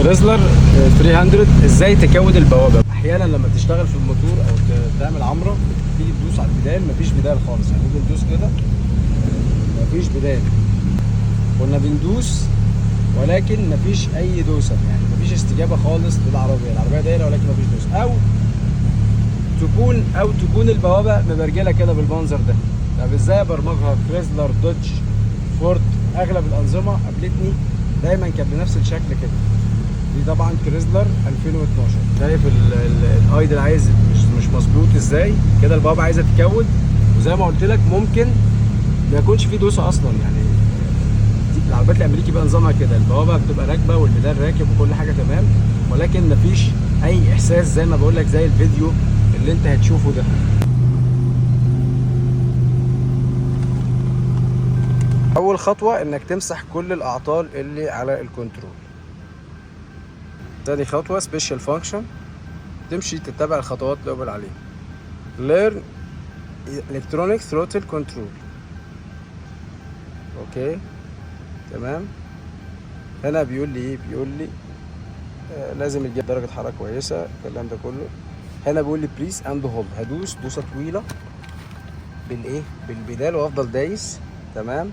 كريزلر 300 ازاي تكود البوابه. احيانا لما تشتغل في الموتور او تعمل عمره تيجي تدوس على البدال مفيش بدال خالص، يعني نيجي ندوس كده مفيش بدال. كنا بندوس ولكن مفيش اي دوسه، يعني مفيش استجابه خالص للعربيه، العربيه دايره ولكن مفيش دوسه، او تكون البوابه مبرجله كده بالمنظر ده. طب ازاي ابرمجها؟ كريزلر، دوج، فورد، اغلب الانظمه قابلتني دايما كانت بنفس الشكل كده. دي طبعا كريزلر 2012. شايف الايدل عايز مش مظبوط ازاي كده، البوابه عايزه تتكود، وزي ما قلت لك ممكن ما يكونش فيه دوسه اصلا. يعني العربيات الامريكي بقى نظامها كده، البوابه بتبقى راكبه والبدال راكب وكل حاجه تمام، ولكن مفيش اي احساس زي ما بقول لك، زي الفيديو اللي انت هتشوفه ده. اول خطوه انك تمسح كل الاعطال اللي على الكنترول. تاني خطوه سبيشال فانكشن، تمشي تتبع الخطوات اللي قبل عليها. learn electronic throttle control. اوكي تمام. هنا بيقول لي ايه؟ بيقول لي لازم يجيب درجه حراره كويسه، الكلام ده كله. هنا بيقول لي بريس اند هولد، هدوس دوسه طويله بالايه؟ بالبدال، وافضل دايس تمام.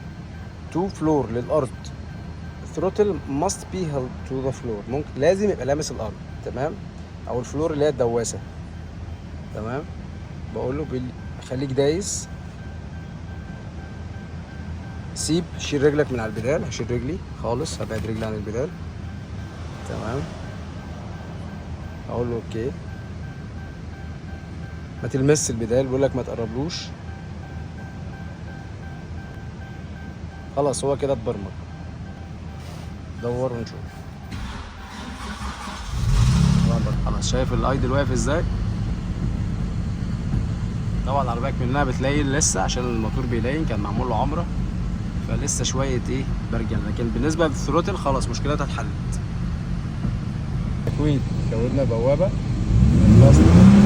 تو فلور للارض، throttle must be held to the floor، ممكن لازم يبقى لامس الارض تمام، او الفلور اللي هي الدواسه تمام. بقول له خليك دايس، سيب، شيل رجلك من على البدال. هشيل رجلي خالص، هبعد رجلي عن البدال تمام. اقول له اوكي. ما تلمس البدال، بيقول لك ما تقربلوش. خلاص هو كده اتبرمج. دور ونشوف. خلاص شايف الايدل واقف ازاي؟ طبعا العربيه منها بتلين لسه عشان الموتور بيلين، كان معمول له عمره فلسه شويه ايه برجل، لكن بالنسبه للثروتل خلاص مشكلتها اتحلت. تكويد، كودنا بوابه بلاستيك